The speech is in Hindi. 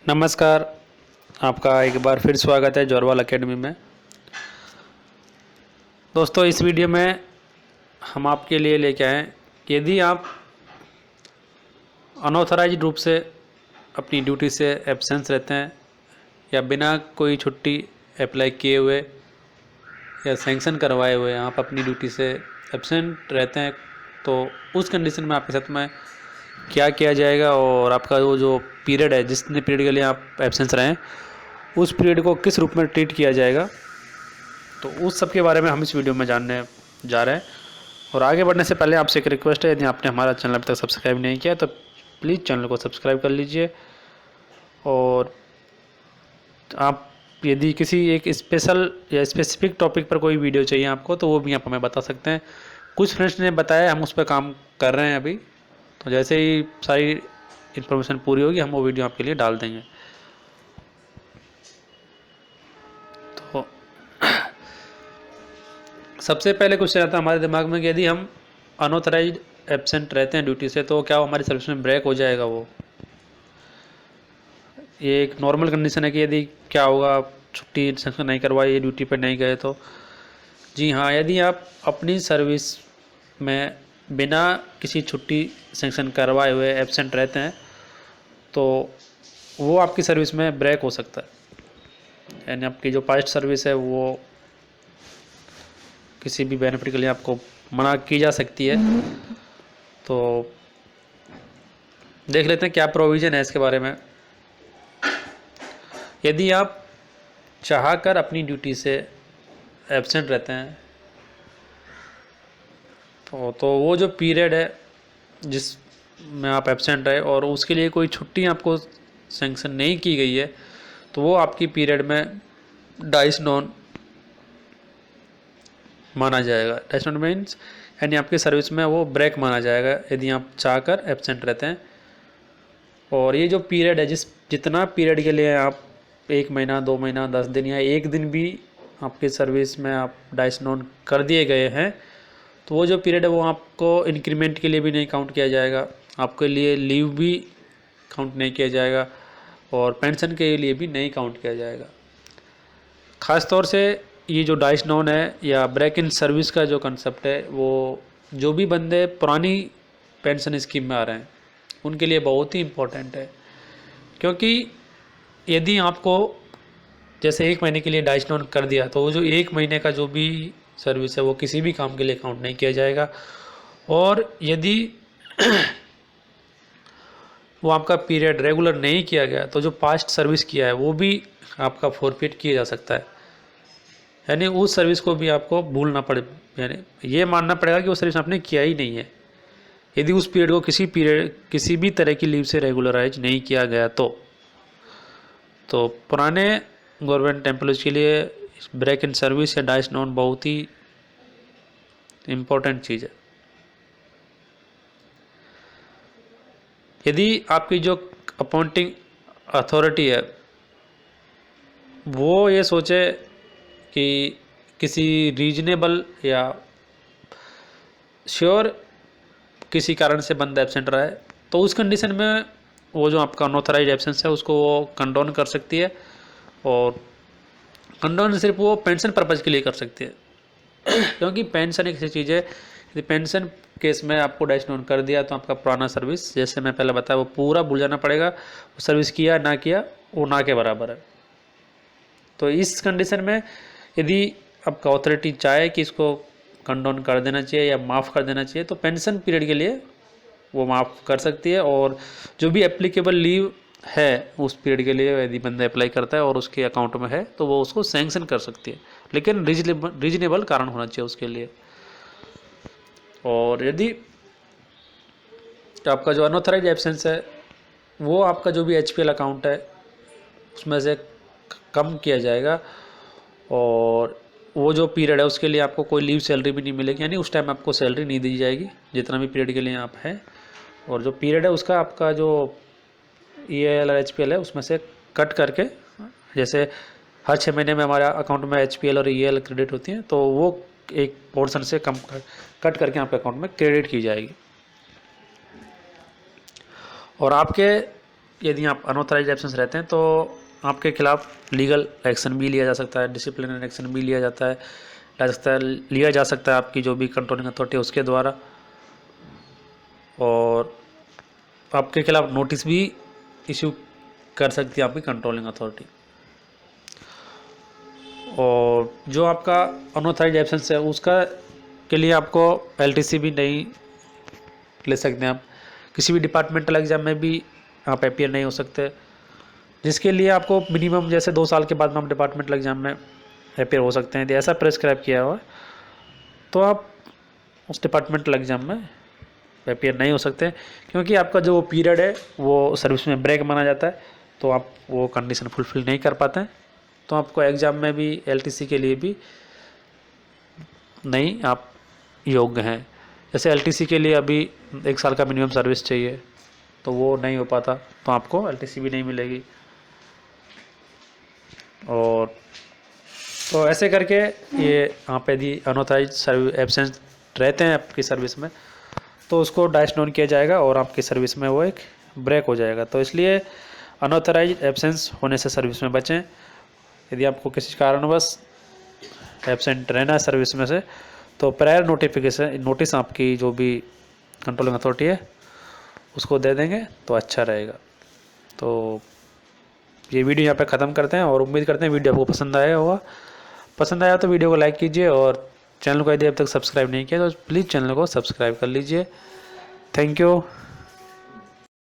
नमस्कार। आपका एक बार फिर स्वागत है जॉरवाल एकेडमी में। दोस्तों, इस वीडियो में हम आपके लिए लेके आए कि यदि आप अनऑथराइज्ड रूप से अपनी ड्यूटी से एब्सेंस रहते हैं या बिना कोई छुट्टी अप्लाई किए हुए या सैंक्शन करवाए हुए आप अपनी ड्यूटी से एब्सेंट रहते हैं, तो उस कंडीशन में आपके साथ में क्या किया जाएगा और आपका वो जो पीरियड है, जितने पीरियड के लिए आप एब्सेंस रहें, उस पीरियड को किस रूप में ट्रीट किया जाएगा। तो उस सब के बारे में हम इस वीडियो में जानने जा रहे हैं। और आगे बढ़ने से पहले आपसे एक रिक्वेस्ट है, यदि आपने हमारा चैनल अभी तक सब्सक्राइब नहीं किया तो प्लीज़ चैनल को सब्सक्राइब कर लीजिए। और आप यदि किसी एक स्पेशल या स्पेसिफिक टॉपिक पर कोई वीडियो चाहिए आपको, तो वो भी आप हमें बता सकते हैं। कुछ फ्रेंड्स ने बताया, हम उस पर काम कर रहे हैं अभी, तो जैसे ही सारी इन्फॉर्मेशन पूरी होगी हम वो वीडियो आपके लिए डाल देंगे। तो सबसे पहले क्वेश्चन आता है हमारे दिमाग में कि यदि हम अनऑथराइज्ड एब्सेंट रहते हैं ड्यूटी से, तो क्या हमारी सर्विस में ब्रेक हो जाएगा। वो ये एक नॉर्मल कंडीशन है कि यदि क्या होगा, आप छुट्टी सैंक्शन नहीं करवाई, ड्यूटी पर नहीं गए तो जी हाँ, यदि आप अपनी सर्विस में बिना किसी छुट्टी सैंक्शन करवाए हुए एब्सेंट रहते हैं, तो वो आपकी सर्विस में ब्रेक हो सकता है। यानी आपकी जो पास्ट सर्विस है वो किसी भी बेनिफिट के लिए आपको मना की जा सकती है। तो देख लेते हैं क्या प्रोविज़न है इसके बारे में। यदि आप चाहकर अपनी ड्यूटी से एब्सेंट रहते हैं, तो वो जो पीरियड है जिस में आप एब्सेंट रहे और उसके लिए कोई छुट्टी आपको सैंक्शन नहीं की गई है, तो वो आपकी पीरियड में डाइस नॉन माना जाएगा। डाइस नॉन मीन्स यानी आपकी सर्विस में वो ब्रेक माना जाएगा यदि आप चाहकर एब्सेंट रहते हैं। और ये जो पीरियड है, जितना पीरियड के लिए आप 1 महीना, 2 महीना, 10 दिन या 1 दिन भी आपकी सर्विस में आप डाइस नॉन कर दिए गए हैं, तो वो जो पीरियड है वो आपको इंक्रीमेंट के लिए भी नहीं काउंट किया जाएगा, आपके लिए लीव भी काउंट नहीं किया जाएगा और पेंशन के लिए भी नहीं काउंट किया जाएगा। ख़ास तौर से ये जो डाइस नॉन है या ब्रेक इन सर्विस का जो कंसेप्ट है, वो जो भी बंदे पुरानी पेंशन स्कीम में आ रहे हैं उनके लिए बहुत ही इम्पोर्टेंट है। क्योंकि यदि आपको जैसे 1 महीने के लिए डाइस नॉन कर दिया, तो वो जो 1 महीने का जो भी सर्विस है वो किसी भी काम के लिए काउंट नहीं किया जाएगा। और यदि वो आपका पीरियड रेगुलर नहीं किया गया, तो जो पास्ट सर्विस किया है वो भी आपका फॉरफिट किया जा सकता है। यानी उस सर्विस को भी आपको भूलना पड़े, यानी ये मानना पड़ेगा कि वो सर्विस आपने किया ही नहीं है यदि उस पीरियड को किसी भी तरह की लीव से रेगुलराइज नहीं किया गया। तो पुराने गवर्नमेंट एम्प्लॉयज़ के लिए ब्रेक इन सर्विस या डाइस नॉन बहुत ही इम्पोर्टेंट चीज़ है। यदि आपकी जो अपॉइंटिंग अथॉरिटी है वो ये सोचे कि किसी रीजनेबल या श्योर किसी कारण से बंदा एब्सेंट रहा है, तो उस कंडीशन में वो जो आपका अनऑथराइज्ड एब्सेंस है उसको वो कंडोन कर सकती है। और कंडोन सिर्फ वो पेंशन पर्पज़ के लिए कर सकती है क्योंकि पेंशन एक ऐसी चीज़ है, यदि पेंशन केस में आपको डाइस नॉन कर दिया तो आपका पुराना सर्विस, जैसे मैं पहले बताया, वो पूरा भूल जाना पड़ेगा। वो सर्विस किया ना किया वो ना के बराबर है। तो इस कंडीशन में यदि आपका अथॉरिटी चाहे कि इसको कंडोन कर देना चाहिए या माफ़ कर देना चाहिए, तो पेंशन पीरियड के लिए वो माफ़ कर सकती है। और जो भी एप्लीकेबल लीव है उस पीरियड के लिए यदि बंदा अप्लाई करता है और उसके अकाउंट में है, तो वो उसको सैंक्शन कर सकती है, लेकिन रीजनेबल कारण होना चाहिए उसके लिए। और यदि आपका जो अनऑथराइज एब्सेंस है वो आपका जो भी HPL अकाउंट है उसमें से कम किया जाएगा, और वो जो पीरियड है उसके लिए आपको कोई लीव सैलरी भी नहीं मिलेगी, यानी उस टाइम आपको सैलरी नहीं दी जाएगी जितना भी पीरियड के लिए आप हैं। और जो पीरियड है उसका आपका जो EAL और HPL है उसमें से कट करके, जैसे हर 6 महीने में हमारा अकाउंट में HPL और EAL क्रेडिट होती हैं, तो वो एक पोर्शन से कम कट करके आपके अकाउंट में क्रेडिट की जाएगी। और आपके यदि आप अनऑथराइज एब्सेंस रहते हैं तो आपके खिलाफ लीगल एक्शन भी लिया जा सकता है, डिसिप्लिनरी एक्शन भी लिया जा सकता है आपकी जो भी कंट्रोलिंग अथॉरिटी है उसके द्वारा, और आपके खिलाफ नोटिस भी इशू कर सकती है आपकी कंट्रोलिंग अथॉरिटी। और जो आपका अनऑथराइज एब्सेंस है उसका के लिए आपको एलटीसी भी नहीं ले सकते हैं आप, किसी भी डिपार्टमेंटल एग्जाम में भी आप अपीयर नहीं हो सकते, जिसके लिए आपको मिनिमम जैसे 2 साल के बाद में आप डिपार्टमेंटल एग्जाम में अपीयर हो सकते हैं। यदि ऐसा प्रेस्क्राइब किया हुआ तो आप उस डिपार्टमेंटल एग्जाम में अपीयर नहीं हो सकते, क्योंकि आपका जो पीरियड है वो सर्विस में ब्रेक माना जाता है, तो आप वो कंडीशन फुलफिल नहीं कर पाते हैं, तो आपको एग्ज़ाम में भी एलटीसी के लिए भी नहीं आप योग्य हैं। जैसे एलटीसी के लिए अभी 1 साल का मिनिमम सर्विस चाहिए, तो वो नहीं हो पाता, तो आपको एलटीसी भी नहीं मिलेगी। और तो ऐसे करके ये आप यदि अनऑथराइज सर्विस एब्सेंट रहते हैं आपकी सर्विस में तो उसको डाइस डाउन किया जाएगा और आपकी सर्विस में वो एक ब्रेक हो जाएगा। तो इसलिए अनऑथराइज एब्सेंस होने से सर्विस में बचें। यदि आपको किसी कारणवश एब्सेंट रहना है सर्विस में से तो प्रायर नोटिस आपकी जो भी कंट्रोलिंग अथॉरिटी है उसको दे देंगे तो अच्छा रहेगा। तो ये वीडियो यहाँ पे ख़त्म करते हैं और उम्मीद करते हैं वीडियो आपको पसंद आया होगा। पसंद आया तो वीडियो को लाइक कीजिए और चैनल को यदि अब तक सब्सक्राइब नहीं किया तो प्लीज़ चैनल को सब्सक्राइब कर लीजिए। Thank you.